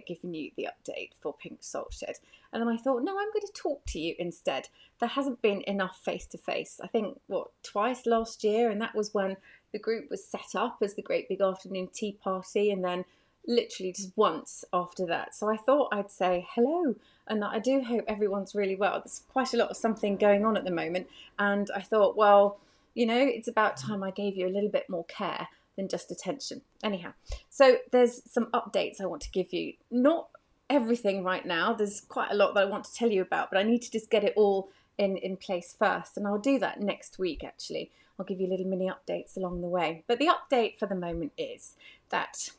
giving you the update for Pink Salt Shed. And then I thought, no, I'm going to talk to you instead. There hasn't been enough face-to-face. I think, twice last year, and that was when the group was set up as the Great Big Afternoon Tea Party, and then literally just once after that. So I thought I'd say hello, and I do hope everyone's really well. There's quite a lot of something going on at the moment, and I thought, well, it's about time I gave you a little bit more care than just attention. Anyhow, so there's some updates I want to give you. Not everything right now. There's quite a lot that I want to tell you about, but I need to just get it all in place first, and I'll do that next week actually. I'll give you little mini updates along the way. But the update for the moment is that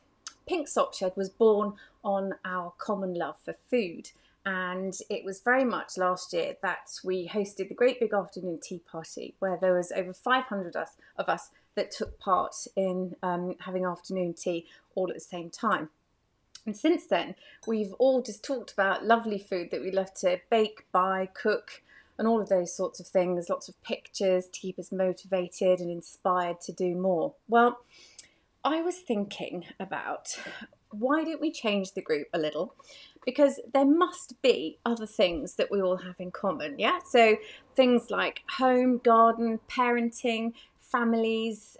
Pink Salt Shed was born on our common love for food. And it was very much last year that we hosted the Great Big Afternoon Tea Party, where there was over 500 of us that took part in having afternoon tea all at the same time. And since then, we've all just talked about lovely food that we love to bake, buy, cook, and all of those sorts of things. Lots of pictures to keep us motivated and inspired to do more. Well, I was thinking about, why don't we change the group a little? Because there must be other things that we all have in common, yeah? So things like home, garden, parenting, families,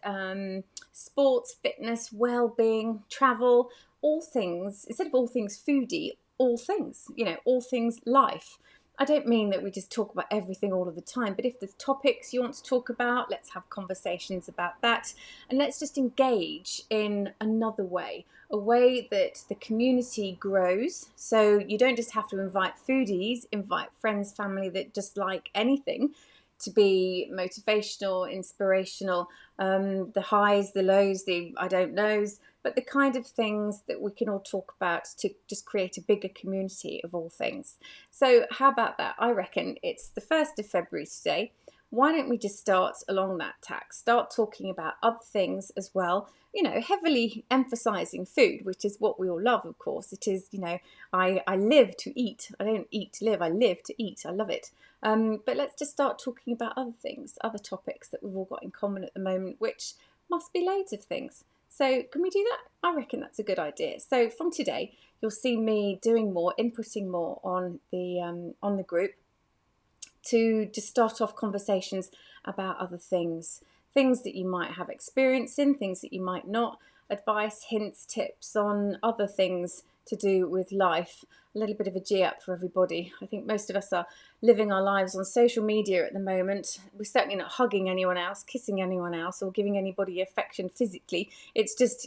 sports, fitness, well-being, travel, all things, instead of all things foodie, all things, all things life. I don't mean that we just talk about everything all of the time, but if there's topics you want to talk about, let's have conversations about that. And let's just engage in another way, a way that the community grows. So you don't just have to invite foodies, invite friends, family that just like anything to be motivational, inspirational, the highs, the lows, the I don't knows, but the kind of things that we can all talk about to just create a bigger community of all things. So how about that? I reckon it's the 1st of February today. Why don't we just start along that tack, start talking about other things as well, heavily emphasizing food, which is what we all love, of course. It is, I live to eat. I don't eat to live, I live to eat. I love it. But let's just start talking about other things, other topics that we've all got in common at the moment, which must be loads of things. So can we do that? I reckon that's a good idea. So from today, you'll see me doing more, inputting more on the group to just start off conversations about other things that you might have experience in, things that you might not, advice, hints, tips on other things to do with life. A little bit of a G up for everybody. I think most of us are living our lives on social media at the moment. We're certainly not hugging anyone else, kissing anyone else, or giving anybody affection physically. It's just,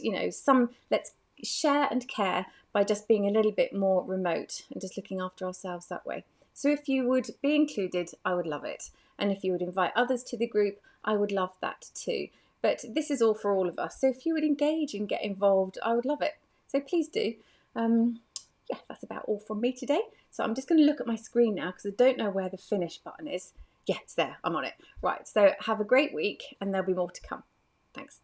let's share and care by just being a little bit more remote and just looking after ourselves that way. So if you would be included, I would love it. And if you would invite others to the group, I would love that too. But this is all for all of us. So if you would engage and get involved, I would love it. So please do. Yeah, that's about all from me today. So I'm just going to look at my screen now because I don't know where the finish button is. Yeah, it's there. I'm on it. Right, so have a great week and there'll be more to come. Thanks.